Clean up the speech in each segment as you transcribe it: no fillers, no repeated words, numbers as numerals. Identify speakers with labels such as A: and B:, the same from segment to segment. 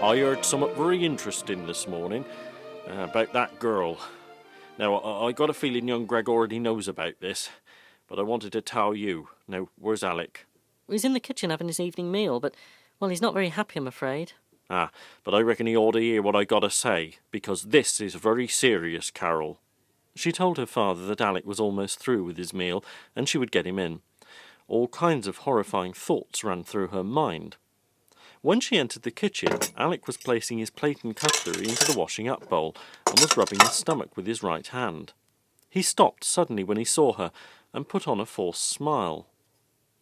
A: I heard something very interesting this morning about that girl. Now, I got a feeling young Greg already knows about this, but I wanted to tell you. Now, where's Alec?
B: He's in the kitchen having his evening meal, but, well, he's not very happy, I'm afraid.
A: But I reckon he ought to hear what I got to say, because this is very serious, Carol. She told her father that Alec was almost through with his meal, and she would get him in. All kinds of horrifying thoughts ran through her mind. When she entered the kitchen, Alec was placing his plate and cutlery into the washing-up bowl and was rubbing his stomach with his right hand. He stopped suddenly when he saw her and put on a forced smile.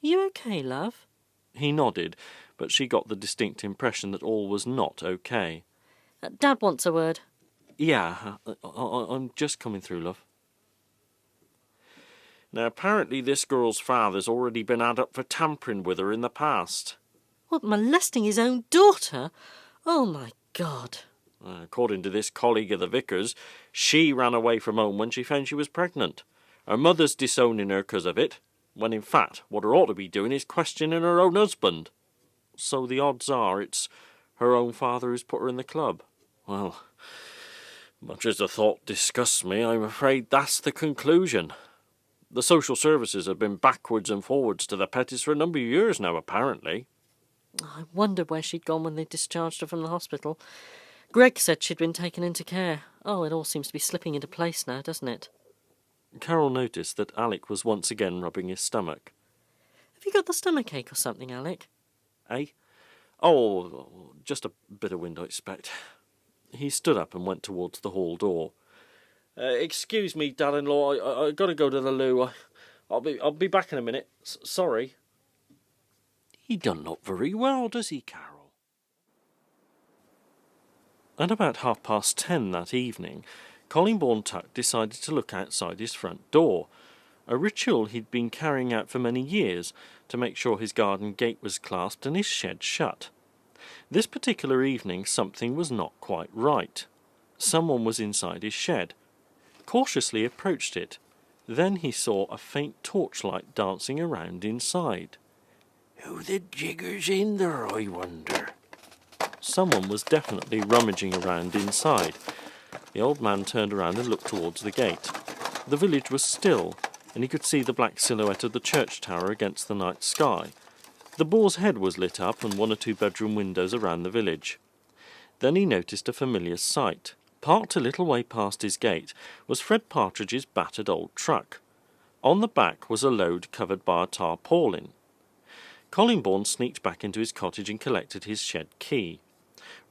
B: You okay, love?
A: He nodded, but she got the distinct impression that all was not okay.
B: Dad wants a word.
A: Yeah, I'm just coming through, love. Now, apparently this girl's father's already been had up for tampering with her in the past.
B: What, molesting his own daughter? Oh, my God.
A: According to this colleague of the vicar's, she ran away from home when she found she was pregnant. Her mother's disowning her because of it, when in fact what her ought to be doing is questioning her own husband. So the odds are it's her own father who's put her in the club. Well, much as the thought disgusts me, I'm afraid that's the conclusion. The social services have been backwards and forwards to the Pettis for a number of years now, apparently.
B: I wondered where she'd gone when they discharged her from the hospital. Greg said she'd been taken into care. Oh, it all seems to be slipping into place now, doesn't it?
A: Carol noticed that Alec was once again rubbing his stomach.
B: Have you got the stomachache or something, Alec?
A: Eh? Oh, just a bit of wind, I expect. He stood up and went towards the hall door. Excuse me, Dad-in-law, I got to go to the loo. I'll be back in a minute. Sorry. He doesn't look very well, does he, Carol? At about 10:30 that evening, Collingbourne Tuck decided to look outside his front door, a ritual he'd been carrying out for many years to make sure his garden gate was clasped and his shed shut. This particular evening something was not quite right. Someone was inside his shed. Cautiously approached it. Then he saw a faint torchlight dancing around inside. Who the jigger's in there, I wonder? Someone was definitely rummaging around inside. The old man turned around and looked towards the gate. The village was still, and he could see the black silhouette of the church tower against the night sky. The Boar's head was lit up and 1 or 2 bedroom windows around the village. Then he noticed a familiar sight. Parked a little way past his gate was Fred Partridge's battered old truck. On the back was a load covered by a tarpaulin. Collingbourne sneaked back into his cottage and collected his shed key.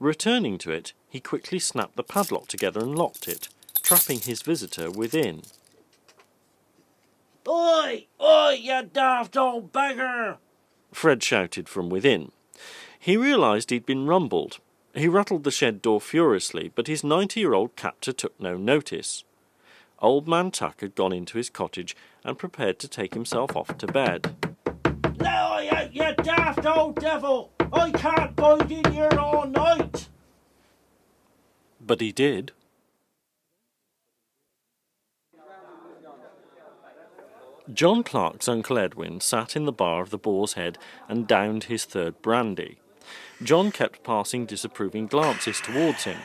A: Returning to it, he quickly snapped the padlock together and locked it, trapping his visitor within. "Oi! Oi, you daft old beggar!" Fred shouted from within. He realised he'd been rumbled. He rattled the shed door furiously, but his 90-year-old captor took no notice. Old Man Tuck had gone into his cottage and prepared to take himself off to bed. "Let I out, you daft old devil! I can't bide in here all night!" But he did. John Clark's Uncle Edwin sat in the bar of the Boar's Head and downed his 3rd brandy. John kept passing disapproving glances towards him.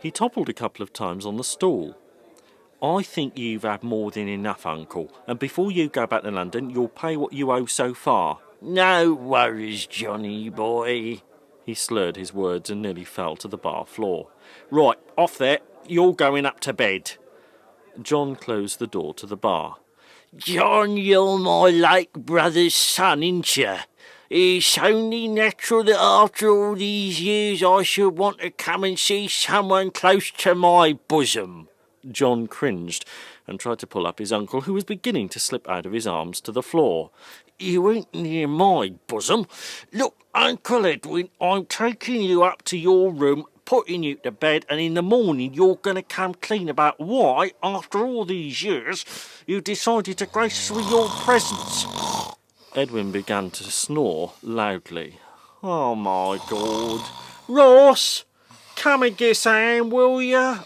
A: He toppled a couple of times on the stool. "I think you've had more than enough, Uncle, and before you go back to London, you'll pay what you owe so far." "No worries, Johnny boy." He slurred his words and nearly fell to the bar floor. "Right, off there. You're going up to bed." John closed the door to the bar. "John, you're my late brother's son, ain't you? It's only natural that after all these years I should want to come and see someone close to my bosom." John cringed and tried to pull up his uncle, who was beginning to slip out of his arms to the floor. "You ain't near my bosom. Look, Uncle Edwin, I'm taking you up to your room, putting you to bed, and in the morning you're going to come clean about why, after all these years, you decided to grace us with your presence." Edwin began to snore loudly. "Oh, my God. Ross, come and get Sam, will you?"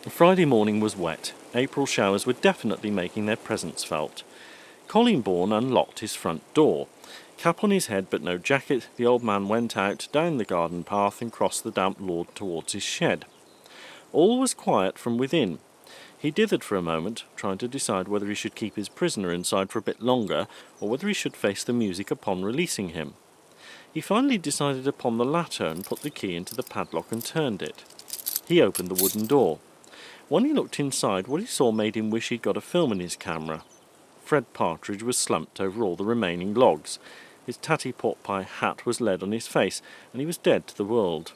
A: Friday morning was wet. April showers were definitely making their presence felt. Collingbourne unlocked his front door. Cap on his head but no jacket, the old man went out, down the garden path and crossed the damp lawn towards his shed. All was quiet from within. He dithered for a moment, trying to decide whether he should keep his prisoner inside for a bit longer, or whether he should face the music upon releasing him. He finally decided upon the latter and put the key into the padlock and turned it. He opened the wooden door. When he looked inside, what he saw made him wish he'd got a film in his camera. Fred Partridge was slumped over all the remaining logs. His tatty pot-pie hat was lead on his face, and he was dead to the world.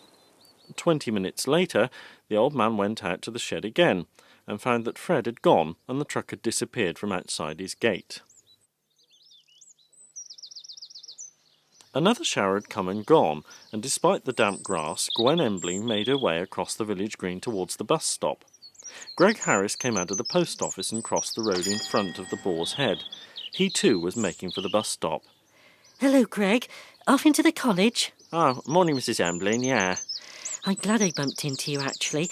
A: 20 minutes later, the old man went out to the shed again, and found that Fred had gone and the truck had disappeared from outside his gate. Another shower had come and gone, and despite the damp grass, Gwen Embling made her way across the village green towards the bus stop. Greg Harris came out of the post office and crossed the road in front of the Boar's Head. He too was making for the bus stop.
B: Hello, Greg. Off into the college?
A: Ah, morning, Mrs. Embling, yeah.
B: I'm glad I bumped into you, actually.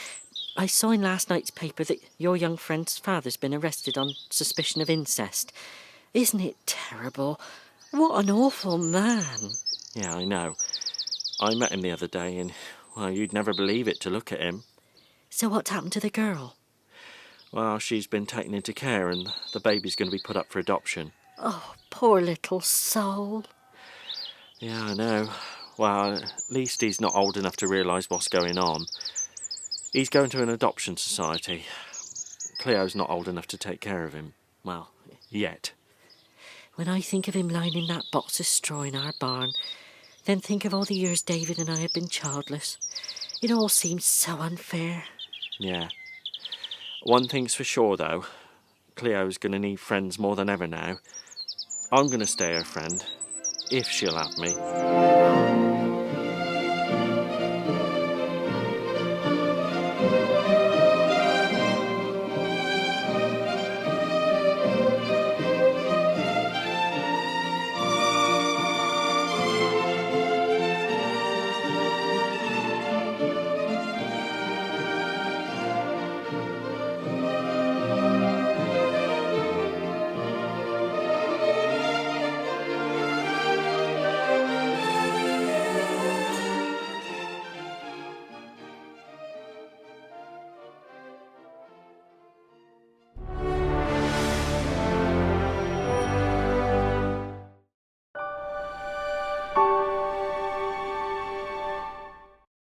B: I saw in last night's paper that your young friend's father's been arrested on suspicion of incest. Isn't it terrible? What an awful man.
A: Yeah, I know. I met him the other day and, well, you'd never believe it to look at him.
B: So what's happened to the girl?
A: Well, she's been taken into care and the baby's going to be put up for adoption.
B: Oh, poor little soul.
A: Yeah, I know. Well, at least he's not old enough to realise what's going on. He's going to an adoption society. Cleo's not old enough to take care of him. Well, yet.
B: When I think of him lying in that box of straw in our barn, then think of all the years David and I have been childless, it all seems so unfair.
A: Yeah. One thing's for sure, though. Cleo's going to need friends more than ever now. I'm going to stay her friend, if she'll have me.